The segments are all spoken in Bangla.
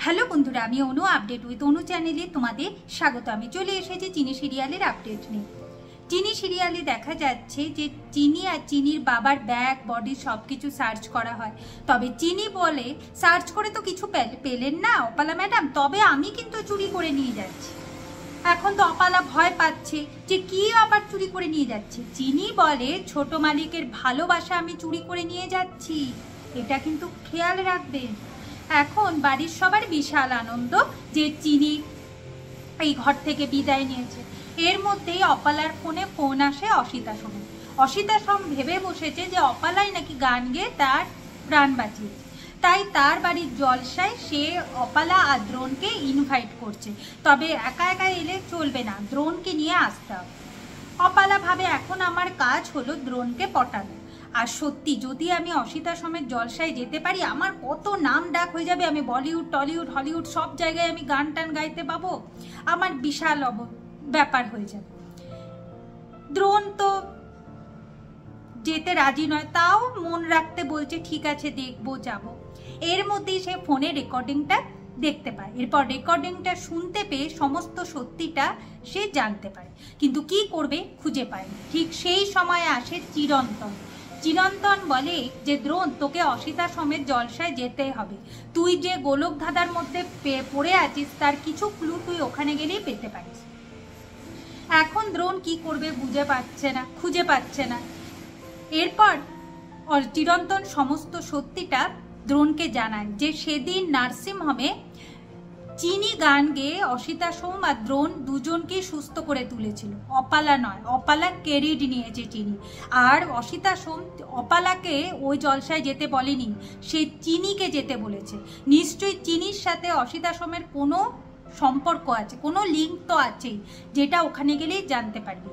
হ্যালো বন্ধুরা, আমি অনু আপডেট উইথ অনু চ্যানেলে তোমাদের স্বাগত। আমি চলে এসেছি চিনি সিরিয়ালের আপডেট নিয়ে। চিনি সিরিয়ালে দেখা যাচ্ছে যে চিনি আর চিনির বাবার ব্যাগ বডি সব কিছু সার্চ করা হয়। তবে চিনি বলে সার্চ করে তো কিছু পেলেন না অপালা ম্যাডাম, তবে আমি কিন্তু চুরি করে নিয়ে যাচ্ছি। এখন তো অপালা ভয় পাচ্ছে যে কি আবার চুরি করে নিয়ে যাচ্ছে। চিনি বলে ছোট মালিকের ভালোবাসা আমি চুরি করে নিয়ে যাচ্ছি, এটা কিন্তু খেয়াল রাখবেন। এখন বাড়ির সবার বিশাল আনন্দ যে চিনি এই ঘর থেকে বিদায় নিয়েছে। এর মধ্যেই অপালার ফোন আসে অসিতা সোমের। অসিতা সোম ভেবে বসেছে যে অপালাই নাকি গান গেয়ে তার প্রাণ বাঁচিয়েছে, তাই তার বাড়ির জলসায় সে অপালা আর দ্রোণকে ইনভাইট করছে। তবে একা একা এলে চলবে না, দ্রোণকে নিয়ে আসতে হবে। অপালা ভাবে এখন আমার কাজ হলো দ্রোণকে পটানো। আর সত্যি যদি আমি অসিতা সোমের জলসায় যেতে পারি আমার কত নাম ডাক হয়ে যাবে। আমি বলিউড টলিউড হলিউড সব জায়গায় আমি গান টান গাইতে পাবো, আমার বিশাল ব্যাপার হয়ে যাবে। দ্রোণ তো যেতে রাজি নয়, তাও মন রাখতে বলছে ঠিক আছে দেখবো যাব। এর মধ্যেই সে ফোনে রেকর্ডিংটা দেখতে পায়। এরপর রেকর্ডিংটা শুনতে পেয়ে সমস্ত সত্যিটা সে জানতে পারে, কিন্তু কি করবে খুঁজে পায়নি। ঠিক সেই সময় আসে চিরন্তন। চিরন্তন বলে যে দ্রোণ তোকে অসিতা সোমের জলসায় যেতে হবে, তুই যে গোলক ধাঁধার মধ্যে পড়ে আছিস তার কিছু ক্লু তুই ওখানে গেলেই পেতে পারিস। এখন দ্রোণ কি করবে খুঁজে পাচ্ছে না। এরপর চিরন্তন সমস্ত সত্যিটা দ্রোণকে জানায় যে সেদিন নার্সিংহোমে চিনি গান গেয়ে অসিতা সোম আর দ্রোণ দুজনকেই সুস্থ করে তুলেছিল, অপালা নয়। অপালা ক্রেডিট নিয়েছে চিনি। আর অসিতা সোম অপালাকে ওই জলসায় যেতে বলেনি, সে চিনিকে যেতে বলেছে। নিশ্চয়ই চিনির সাথে অসিতা সোমের কোনো সম্পর্ক আছে, কোনো লিঙ্ক তো আছেই, যেটা ওখানে গেলেই জানতে পারবি।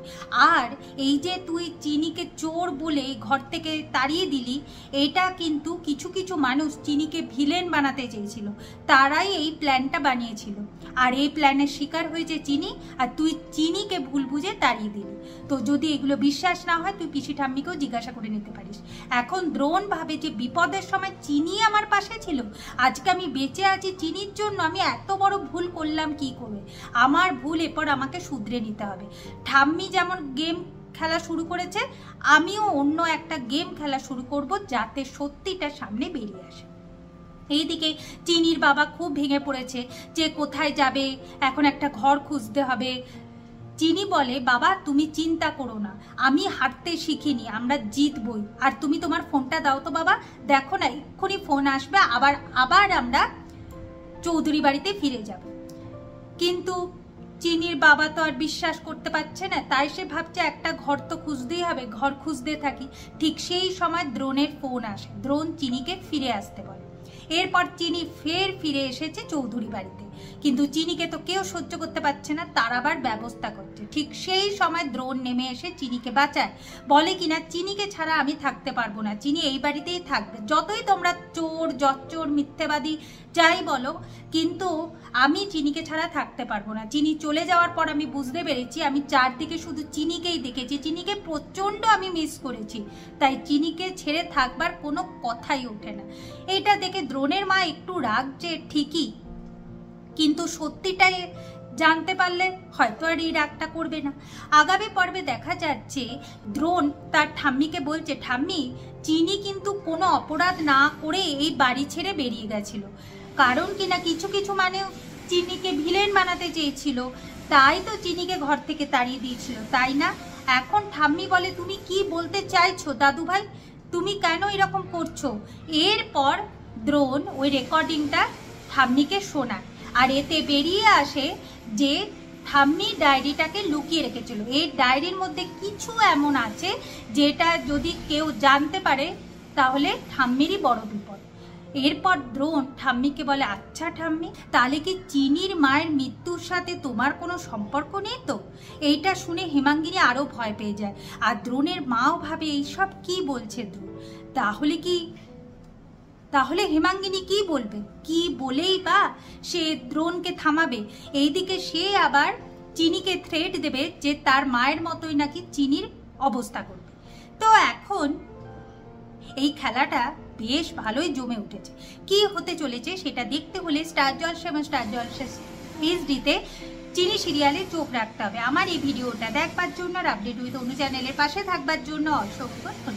আর এই যে তুই চিনিকে চোর বলে ঘর থেকে তাড়িয়ে দিলি, এটা কিন্তু কিছু কিছু মানুষ চিনিকে ভিলেন বানাতে চেয়েছিল, তারাই এই প্ল্যানটা বানিয়েছিল। আর এই প্ল্যানের শিকার হয়েছে চিনি, আর তুই চিনিকে ভুল বুঝে তাড়িয়ে দিলি। তো যদি এগুলো বিশ্বাস না হয় তুই পিসি ঠাম্মিকেও জিজ্ঞাসা করে নিতে পারিস। এখন দ্রোণ ভাবে যে বিপদের সময় চিনি আমার পাশে ছিল, আজকে আমি বেঁচে আছি চিনির জন্য, আমি এত বড় ভুল করলাম কি করে। আমার ভুল এরপর আমাকে শুধরে নিতে হবে। ঠাম্মি যেমন গেম খেলা শুরু করেছে, আমিও অন্য একটা গেম খেলা শুরু করব যাতে সত্যিটা সামনে বেরিয়ে আসে। এইদিকে চিনির বাবা খুব ভেঙে পড়েছে যে কোথায় যাবে, এখন একটা ঘর খুঁজতে হবে। চিনি বলে বাবা তুমি চিন্তা করো না, আমি হারতে শিখিনি, আমরা জিতবই। আর তুমি তোমার ফোনটা দাও তো বাবা, দেখো না এক্ষুনি ফোন আসবে, আবার আমরা চৌধুরী বাড়িতে ফিরে যাব। কিন্তু চিনির বাবা তো আর বিশ্বাস করতে পারছে না, তাই সে ভাবছে একটা ঘর তো খুঁজতেই হবে, ঘর খুঁজতে থাকি। ঠিক সেই সময় দ্রোণের ফোন আসে, দ্রোণ চিনিকে ফিরে আসতে বলে। এরপর চিনি ফিরে এসেছে চৌধুরী বাড়িতে, কিন্তু চিনিকে তো কেউ সহ্য করতে পারছে না, তার আবার ব্যবস্থা করছে। ঠিক সেই সময় দ্রোণ নেমে এসে চিনিকে বাঁচায়, বলে কিনা চিনিকে ছাড়া আমি থাকতে পারবো না, চিনি এই বাড়িতেই থাকবে, যতই তোমরা চোর জচ্চোর মিথ্যেবাদী যাই বলো, কিন্তু আমি চিনিকে ছাড়া থাকতে পারবো না। চিনি চলে যাওয়ার পর আমি বুঝতে পেরেছি, আমি চারদিকে শুধু চিনিকেই দেখেছি, চিনিকে প্রচন্ড আমি মিস করেছি, তাই চিনিকে ছেড়ে থাকবার কোনো কথাই ওঠে না। এইটা দেখে দ্রোণের মা একটু রাগছে ঠিকই, কিন্তু সত্যিটাই জানতে পারলে হয়তো আর এই রাগটা করবে না। আগামী পর্বে দেখা যাচ্ছে দ্রোণ তার ঠাম্মিকে বলছে, ঠাম্মি চিনি কিন্তু কোনো অপরাধ না করে এই বাড়ি ছেড়ে বেরিয়ে গেছিল, কারণ কিনা কিছু কিছু মানে চিনিকে ভিলেন বানাতে চেয়েছিল, তাই তো চিনিকে ঘর থেকে তাড়িয়ে দিয়েছিল, তাই না? এখন ঠাম্মি বলে তুমি কি বলতে চাইছো দাদু ভাই, তুমি কেন এরকম করছো? এরপর দ্রোণ ওই রেকর্ডিংটা ঠাম্মিকে শোনায়, আর এতে বেরিয়ে আসে যে ঠাম্মি ডায়েরিটাকে লুকিয়ে রেখেছিল। এই ডায়েরির মধ্যে কিছু এমন আছে যেটা যদি কেউ জানতে পারে তাহলে ঠাম্মিরই বড় বিপদ। এরপর দ্রোণ ঠাম্মিকে বলে, আচ্ছা ঠাম্মি, তাহলে কি চিনির মায়ের মৃত্যুর সাথে তোমার কোনো সম্পর্ক নেই তো? এইটা শুনে হেমাঙ্গিনী আরো ভয় পেয়ে যায়, আর দ্রোণের মাও ভাবে এইসব কি বলছে দ্রোণ, তাহলে হেমাঙ্গিনী কি বলবে, কি বলেই বা সে দ্রোণকে থামাবে? এইদিকে সে আবার চিনিকে থ্রেট দেবে যে তার মায়ের মতোই নাকি চিনির অবস্থা করবে। তো এখন এই খেলাটা বেশ ভালোই জমে উঠেছে। কি হতে চলেছে সেটা দেখতে হলে স্টার জলসা এবং স্টার জলসা এইচডিতে চিনি সিরিয়ালে চোখ রাখতে হবে। আমার এই ভিডিওটা দেখবার জন্য আর আপডেট উইথ অনু চ্যানেলের পাশে থাকবার জন্য অসংখ্য ধন্যবাদ।